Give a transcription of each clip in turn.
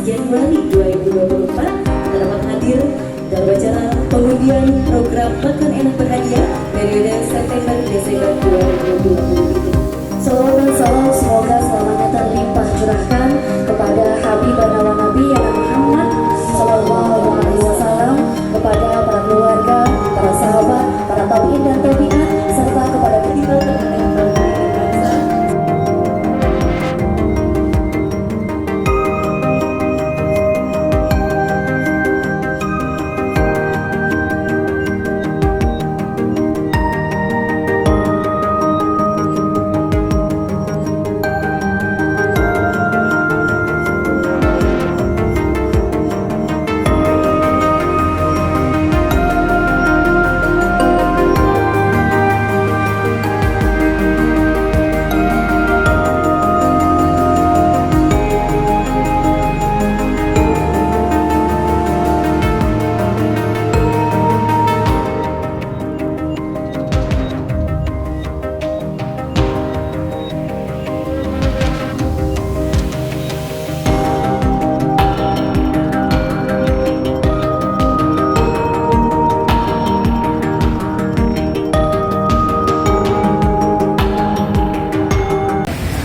Januari 2024 kita dapat hadir dalam acara pengundian program Makan Enak Berhadiah periode September-Desember 2020 ini. Salawat dan salam semoga selamanya terlimpah curahkan kepada Habibah Nabi Muhammad Sallallahu Alaihi Wasallam, kepada para keluarga, para sahabat, para tabiin dan tabiat, serta kepada kita terhadap bangsa.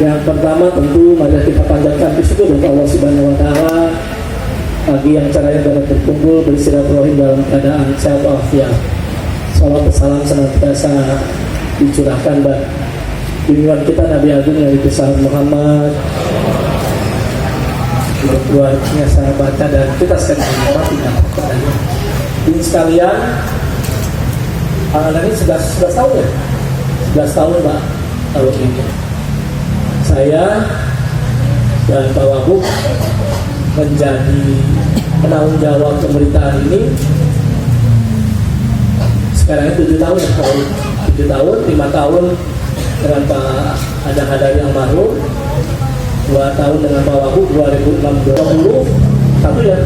Yang pertama tentu mari kita panjatkan bersyukur kepada Allah Subhanahu wa taala bagi yang caranya dapat berkumpul bersilaturahim dalam keadaan sehat walafiat. Salam salam senantiasa dicurahkan dan junjungan kita Nabi Agung yang besar Muhammad, keluarganya saya baca dan kita sekalian tidak percaya. Ini sekalian, ini 11 tahun ya, 11 tahun Pak tahun ini. Saya dan Pak Wagub menjadi penanggung jawab pemerintahan ini sekarang 7 tahun ya, 7 tahun, 5 tahun dengan Pak Hadang almarhum, 2 tahun dengan Pak Wagub 2020 satu ya,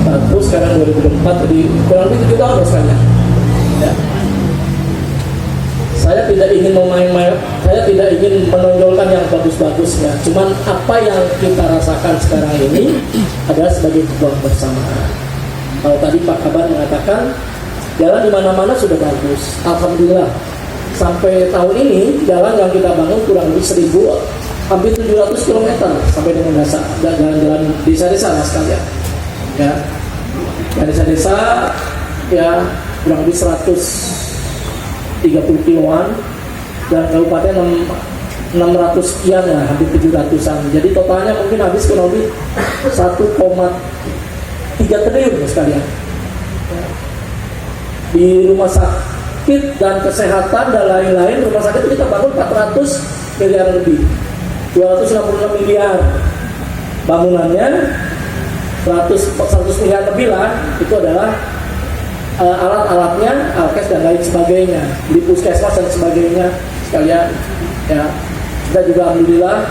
satu sekarang 2024, jadi kurang lebih 7 tahun sekarang ya. Saya tidak ingin saya tidak ingin menonjolkan yang bagus-bagusnya. Cuman apa yang kita rasakan sekarang ini adalah sebagai sebuah bersamaan. Kalau tadi Pak Kabar mengatakan jalan di mana-mana sudah bagus, alhamdulillah. Sampai tahun ini jalan yang kita bangun kurang lebih 1.000, hampir 700 km sampai dengan jalan-jalan desa-desa lah sekalian. Ya, desa-desa ya kurang lebih 130 kiloan dan kabupaten 600 sekian ya, hampir 700-an. Jadi totalnya mungkin habis kurang lebih 1,3 triliun ya sekalian. Di rumah sakit dan kesehatan dan lain-lain, rumah sakit kita bangun 400 miliar lebih, 266 miliar bangunannya, 100 miliar lebih lah itu adalah alat-alatnya, alkes dan lain sebagainya, di puskesmas dan sebagainya sekalian ya. Kita juga alhamdulillah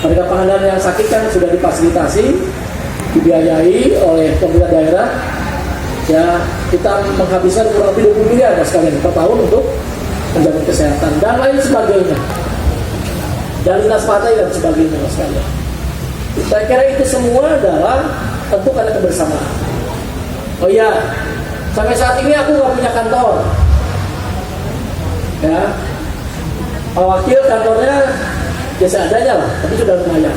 mereka Pangandaran yang sakit kan sudah difasilitasi, dibiayai oleh pemerintah daerah ya. Kita menghabiskan kurang lebih 20 miliar ya sekalian per tahun untuk menjaga kesehatan dan lain sebagainya, dan lintas pantai dan sebagainya sekalian. Saya kira itu semua adalah tentu karena kebersamaan. Oh iya, sampai saat ini aku nggak punya kantor, ya. Pak Wakil kantornya biasa adanya lah, tapi sudah lumayan.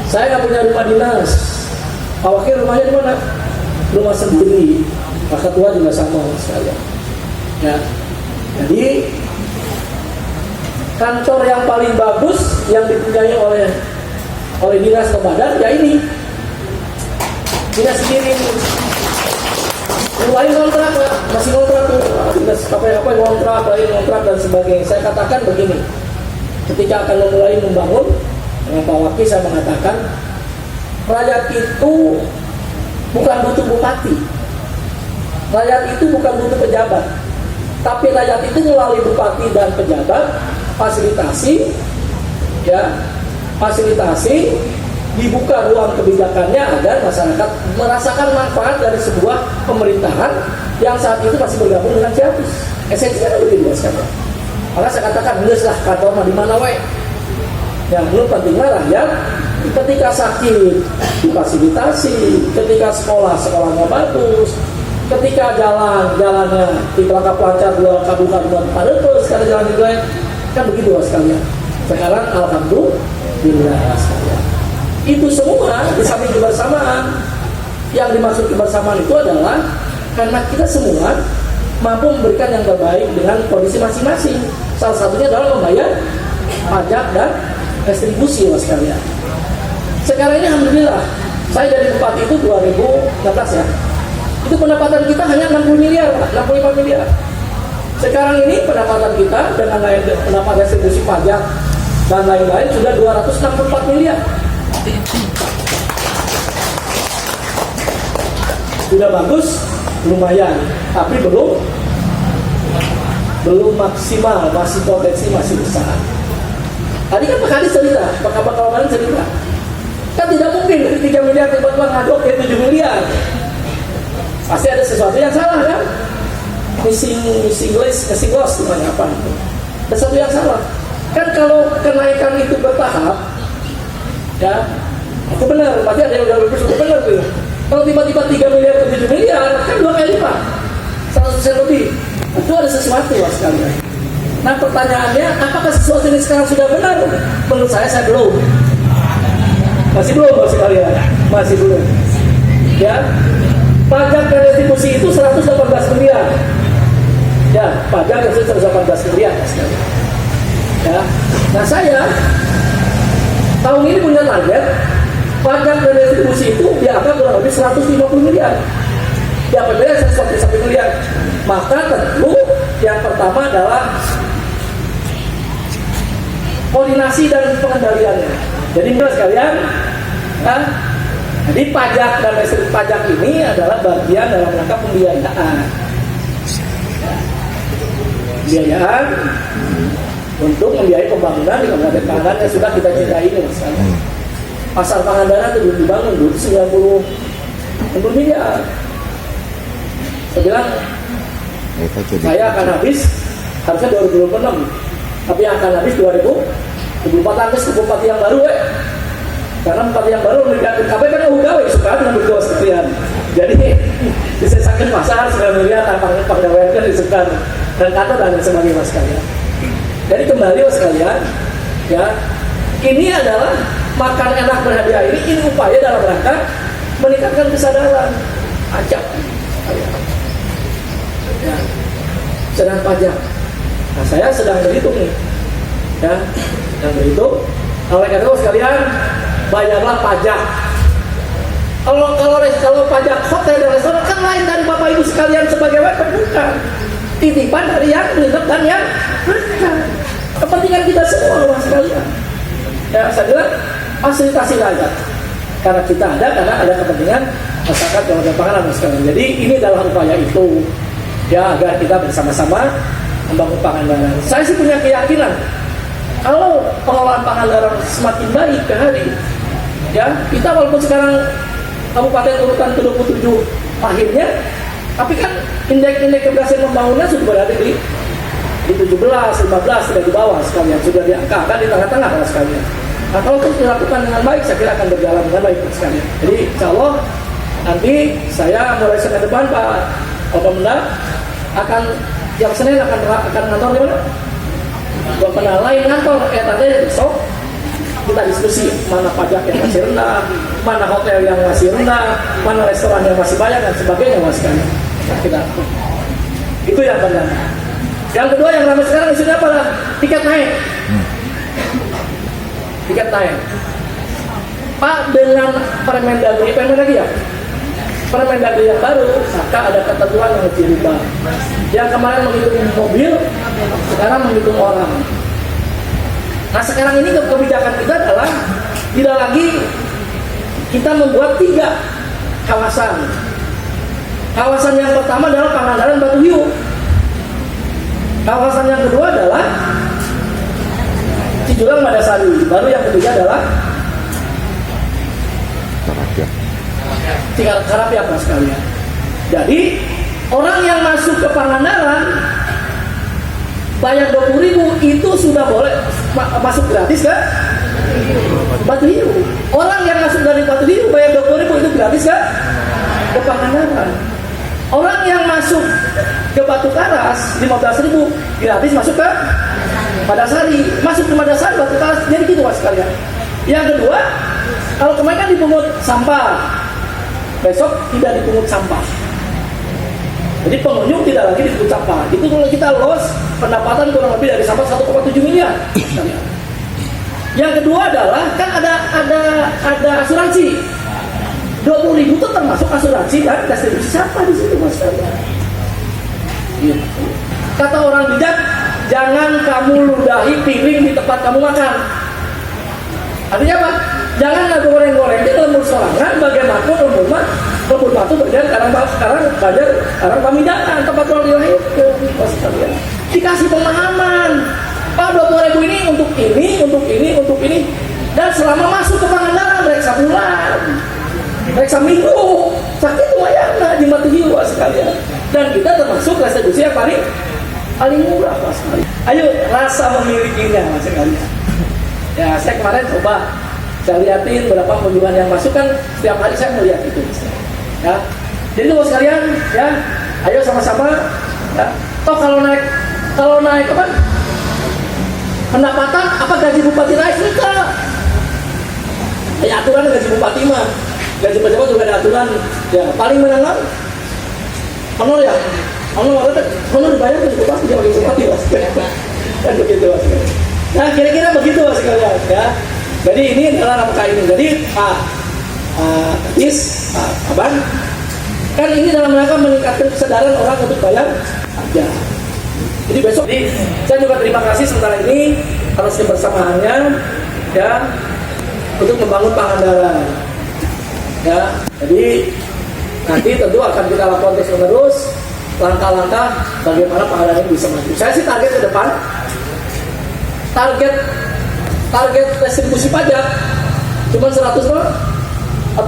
Saya nggak punya rumah dinas. Pak Wakil rumahnya di mana? Rumah sendiri. Pak Ketua juga sama sekalian. Ya. Jadi kantor yang paling bagus yang dipunyai oleh dinas atau badan ya ini, dinas sendiri ini. Lain kontrak, masih kontrak tuh, apa kontrak dan sebagainya. Saya katakan begini, ketika akan memulai membangun dengan Pak Wakil saya mengatakan rakyat itu bukan butuh bupati, rakyat itu bukan butuh pejabat, tapi rakyat itu melalui bupati dan pejabat fasilitasi dibuka ruang kebijakannya agar masyarakat merasakan manfaat dari sebuah pemerintahan yang saat itu masih bergabung dengan Ciamis. Esensinya lebih luas kan. Maka saya katakan, nges lah kantor di mana wae. Yang belum pentingnya rakyat ketika sakit difasilitasi, ketika sekolahnya bagus, ketika jalannya di pelangkap lancar, dua kabupaten buat paretos, karena jalan jelek, kan begitu sekalian. Sekarang alhamdulillah sekalian. Itu semua di samping kebersamaan. Yang dimaksud kebersamaan itu adalah karena kita semua mampu memberikan yang terbaik dengan kondisi masing-masing. Salah satunya adalah membayar pajak dan restribusi sekalian. Sekarang ini alhamdulillah, saya dari bupati itu 2016 ya. Itu pendapatan kita hanya 60 miliar, Pak, 65 miliar. Sekarang ini pendapatan kita dengan pendapat restribusi pajak dan lain-lain sudah 264 miliar. Sudah bagus, lumayan, tapi belum maksimal, masih potensi masih besar. Tadi kan Pak Kadis cerita, Pak Kawan cerita, kan tidak mungkin dari 3 miliar tiba-tiba ngaduk ke 7 miliar. Pasti ada sesuatu yang salah kan? Missing loss namanya apa itu? Ada sesuatu yang salah. Kan kalau kenaikan itu bertahap, ya, itu benar. Berarti ada yang udah berpikir benar tuh. Kalau tiba-tiba 3 miliar ke 7 miliar, kan 2 kali lipat, 100% lebih. Itu ada sesuatu sekalian. Nah pertanyaannya, apakah sesuatu ini sekarang sudah benar? Menurut saya belum. Masih belum sekalian, masih belum. Ya. Pajak dan retribusi itu 118 miliar. Ya, pajak itu 118 miliar. Ya. Nah saya tahun ini punya target pajak dan retribusi itu di angka kurang lebih 150 miliar. Di APBN 141 miliar. Maka tentu yang pertama adalah koordinasi dan pengendaliannya. Jadi menurut sekalian, jadi pajak dan restribusi pajak ini adalah bagian dalam rangka pembiayaan. Pembiayaan untuk membiayai pembangunan di Kabupaten Pangandaran yang sudah kita cintai ini, Mas. Pasar Pangandaran itu belum dibangun dulu 90 miliar. Saya bilang saya akan habis harusnya 2026, tapi yang akan habis 2024 habis ke bupati yang baru karena bupati yang baru meningkatkan KB kan ugawe suka dengan berdua sekalian. Jadi disesakan pasar 9 miliar tanpa pegawai kan disebutkan dan kantor dan sebagainya Mas sekalian. Jadi kembali Mas sekalian, ya ini adalah makan enak berhadiah ini upaya dalam rangka meningkatkan kesadaran pajak. Ya, sedang pajak. Nah saya sedang berhitung nih, ya, sedang berhitung. Oleh karena itu sekalian, bayarlah pajak. Kalau pajak hotel dan restoran kan lain dari Bapak Ibu sekalian sebagai wajib, bukan. Titipan dari yang nginep dan yang kepentingan kita semua Mas sekalian. Ya saya bilang fasilitasi aja. Karena kita karena ada kepentingan masyarakat yang ada panganan sekalian. Jadi ini adalah upaya itu. Ya agar kita bersama-sama membangun Pangandaran. Saya sih punya keyakinan kalau pengelolaan Pangandaran semakin baik ke hari, ya kita walaupun sekarang kabupaten urutan ke-27 akhirnya, tapi kan indeks keberhasilan pembangunan sudah berada di 17, 15 sudah di bawah sekalian, sudah di angka kan di tengah-tengah sekalian. Nah kalau itu dilakukan dengan baik, saya kira akan berjalan dengan baik sekalian. Jadi insya Allah nanti saya mulai Senin depan Pak Pemda akan yang Senin akan ngantor di mana? Bapak lain ngantor, tadi besok kita diskusi mana pajak yang masih rendah, mana hotel yang masih rendah, mana restoran yang masih banyak dan sebagainya Mas sekalian. Kita itu yang pertama. Yang kedua yang ramai sekarang isunya apa? Tiket naik. Tiket naik. Pak dengan Permendagri ya? Permendagri yang baru, maka ada ketentuan yang harus dirubah. Yang kemarin menghitung mobil, sekarang menghitung orang. Nah sekarang ini kebijakan kita adalah tidak lagi kita membuat 3 kawasan. Kawasan yang pertama adalah Pangandaran Batu Hiu. Kawasan yang kedua adalah Cijurang Madasari. Baru yang ketiga adalah Karapiak Mas sekalian. Jadi orang yang masuk ke Pangandaran bayar 20.000 itu sudah boleh masuk gratis kan? Batu Hiu. Orang yang masuk dari Batu Hiu bayar 20.000 itu gratis kan? Ke Pangandaran. Orang yang masuk ke Batu Karas 15.000 gratis masuk ke Padasari. Masuk ke Padasari Batu Karas. Jadi gitu mas sekalian. Yang kedua, kalau kemarin kan dipungut sampah, besok tidak dipungut sampah. Jadi pengunjung tidak lagi dipungut sampah. Itu kalau kita loss pendapatan kurang lebih dari sampah 1,7 miliar. Yang kedua adalah kan ada asuransi. 20.000 itu termasuk asuransi dan distribusi sampah di situ mas. Kata orang bijak, jangan kamu ludahi piring di tempat kamu makan. Artinya apa? Jangan nggak goreng-goreng di lembur sorangan, bagian batu lembur batu bagian sekarang banjir, sekarang Pamindahan tempat orang dilahirkan. Dikasih pemahaman. Pak 20.000 ini untuk ini, dan selama masuk ke Pangandaran reksa bulan, reksa minggu, sakit lumayan lah di Batu Hiu sekalian. Dan kita termasuk restitusi yang paling murah mas sekalian. Ayo rasa memilikinya mas sekalian. Ya saya kemarin coba saya lihatin berapa kunjungan yang masuk kan setiap hari saya melihat itu. Ya, jadi itu mas sekalian ya, ayo sama-sama. Ya. Toh kalau naik apa? Pendapatan apa gaji bupati naik enggak? Ya aturan gaji bupati mah, gaji pejabat juga ada aturan. Ya paling menengah, honor ya, honor dibayar ke bupati dia bagi bupati mas. Kan begitu mas. Nah kira-kira begitu mas sekalian ya. Jadi ini adalah rangka ini. Jadi Pak Abang, kan ini dalam rangka meningkatkan kesadaran orang untuk bayar pajak. Jadi besok, saya juga terima kasih sementara ini atas kebersamaannya ya untuk membangun Pangandaran. Ya, jadi nanti tentu akan kita lakukan terus menerus langkah-langkah bagaimana Pangandaran bisa maju. Saya sih target ke depan, target distribusi pajak cuma 141.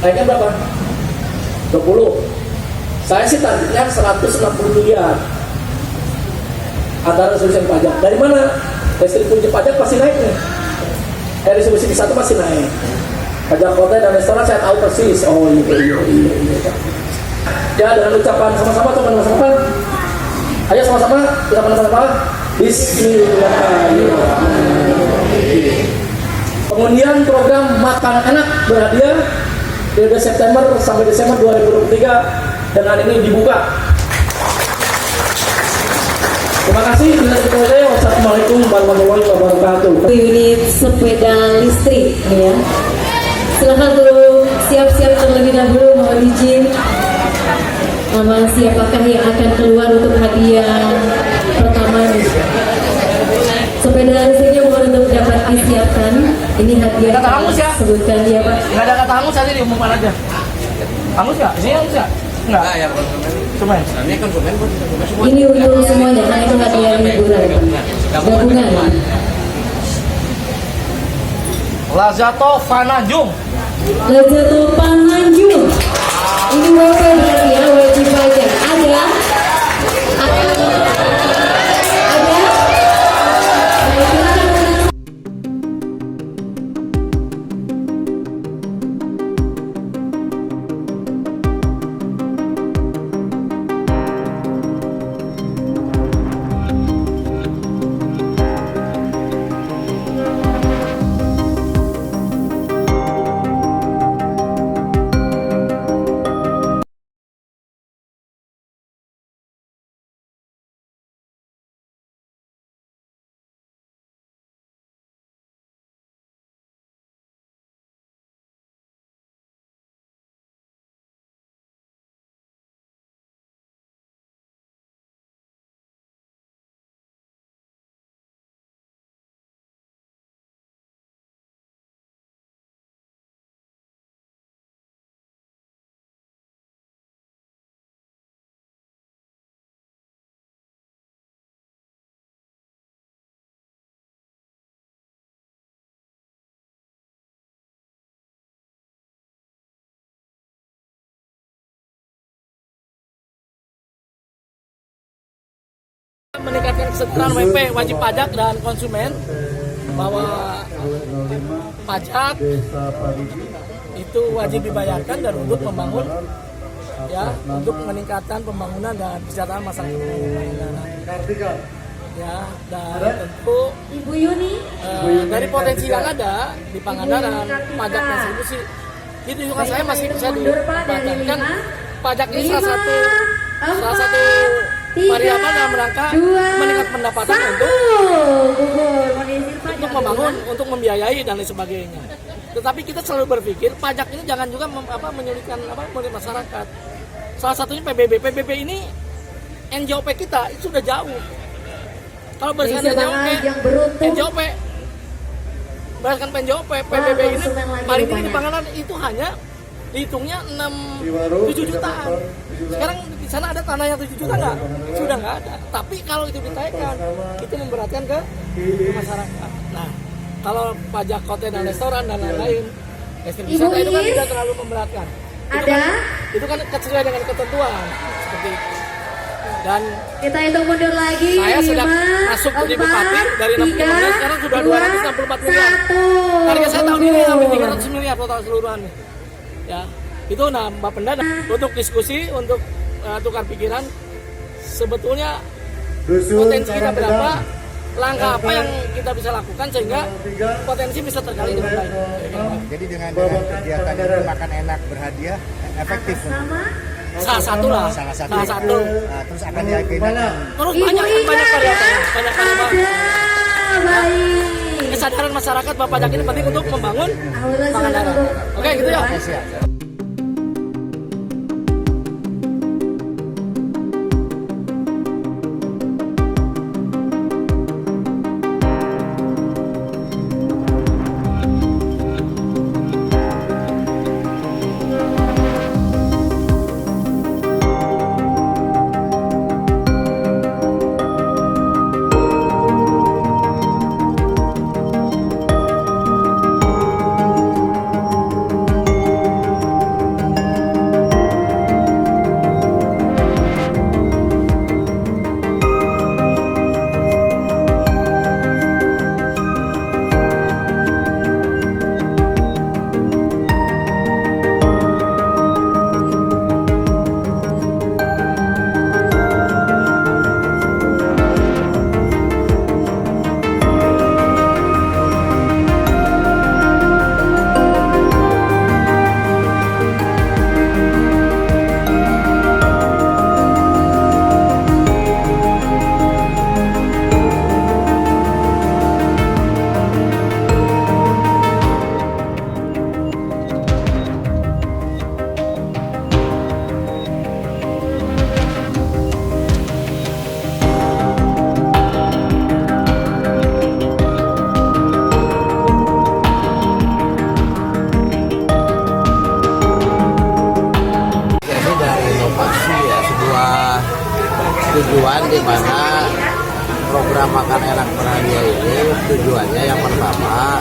Naiknya berapa? 20. Saya sih targetnya 160 miliar antara distribusi pajak. Dari mana? Distribusi pajak pasti naik nih. Distribusi di satu pasti naik. Pajak hotel dan restoran saya tahu persis. Oh iya. Ya dengan ucapan sama-sama teman-teman. Ayo sama-sama kita bersama. Bismillahirrahmanirrahim. Pengundian program makan enak berhadiah dari September sampai Desember 2023 dengan ini dibuka. Terima kasih. Wassalamualaikum warahmatullahi wabarakatuh. Unit sepeda listrik ya. Silahkan dulu siap-siap terlebih dahulu, mohon izin. Siapakah yang akan keluar untuk hadiah pertama? Sepeda listriknya mohon untuk dapat disiapkan. Ini hadiah. Kata Hangus ya? Sebutkan ya Pak. Nggak ada kata Hangus tadi diumumkan aja. Hangus nggak? Ini Hangus nggak? Enggak. Ya, konsumen. Ini konsumen semua. Ini untuk semuanya, karena itu hadiah liburan. Gabungan. Lazato Fanajung. Lazato Panganjung. Ini WP ya, wajib pajak. meningkatkan kesejahteraan WP wajib pajak dan konsumen, bahwa pajak itu wajib dibayarkan dan untuk membangun, ya, untuk meningkatkan pembangunan dan kesejahteraan masyarakat Pangandaran. Ya, dan tentu Ibu Yuni, dari potensi yang ada di Pangandaran, pajak distribusi itu juga saya masih bisa dikatakan pajak ini salah satu variabel dalam rangka meningkat pendapatan untuk membangun, untuk membiayai dan lain sebagainya. Tetapi kita selalu berpikir pajak ini jangan juga menyulitkan masyarakat. Salah satunya PBB. PBB ini NJOP kita itu sudah jauh. Kalau berdasarkan NJOP, berdasarkan NJOP, PBB ini paling tinggi di Pangandaran itu hanya dihitungnya 7 jutaan. Sekarang di sana ada tanah yang 7 juta nggak? Sudah nggak ada. Tapi kalau itu ditaikkan, itu memberatkan ke masyarakat. Nah, kalau pajak hotel dan restoran dan lain-lain, wisata itu kan tidak terlalu memberatkan. Itu kan sesuai dengan ketentuan seperti itu. Dan kita hitung mundur lagi. Saya sedang masuk jadi bupati dari 60 miliar, sekarang sudah 264 miliar. Target saya tahun ini sampai 300 miliar total seluruhannya. Ya, itu Mbak Penda untuk diskusi, untuk tukar pikiran. Sebetulnya potensi kita berapa, langkah apa yang kita bisa lakukan sehingga potensi bisa tergali dengan baik. Jadi dengan kegiatan ini makan enak berhadiah efektif. Salah satu. Nah, terus akan diagendakan. Terus banyak variabel, kesadaran masyarakat bahwa pajak ini penting untuk membangun Pangandaran. Oke, gitu ya. Tujuan di mana program makan enak berhadiah ini tujuannya yang pertama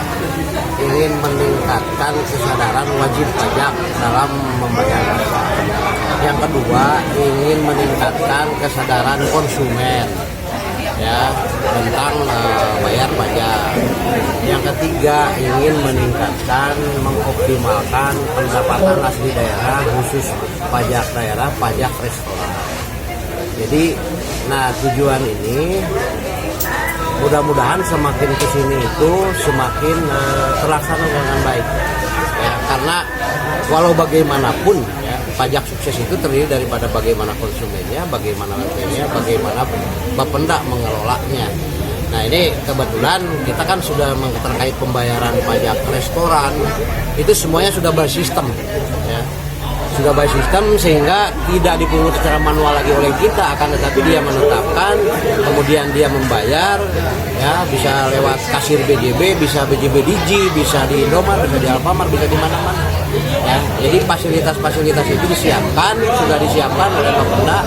ingin meningkatkan kesadaran wajib pajak dalam membayar pajak. Yang kedua ingin meningkatkan kesadaran konsumen ya tentang bayar pajak. Yang ketiga ingin meningkatkan mengoptimalkan pendapatan asli daerah khusus pajak daerah, pajak restoran. Jadi, tujuan ini mudah-mudahan semakin kesini itu semakin terlaksana dengan baik. Ya, karena walau bagaimanapun ya, pajak sukses itu terdiri daripada bagaimana konsumennya, bagaimana WP-nya, bagaimana Bapenda mengelolanya. Nah ini kebetulan kita kan sudah terkait pembayaran pajak restoran itu semuanya sudah bersistem. Ya. Sudah by sistem sehingga tidak dipungut secara manual lagi oleh kita, akan tetapi dia menetapkan, kemudian dia membayar, ya bisa lewat kasir BJB, bisa BJB Digi, bisa di Indomaret, bisa di Alfamart, bisa di mana-mana. Ya, jadi fasilitas-fasilitas itu sudah disiapkan oleh Bapenda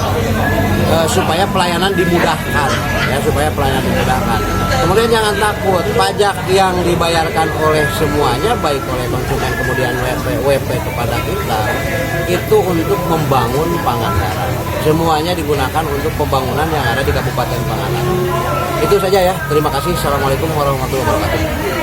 supaya pelayanan dimudahkan. Ya. supaya pelayanan dimudahkan. Kemudian jangan takut, pajak yang dibayarkan oleh semuanya, baik oleh konsumen kemudian WP kepada kita, itu untuk membangun Pangandaran. Semuanya digunakan untuk pembangunan yang ada di Kabupaten Pangandaran. Itu saja ya, terima kasih. Assalamualaikum warahmatullahi wabarakatuh.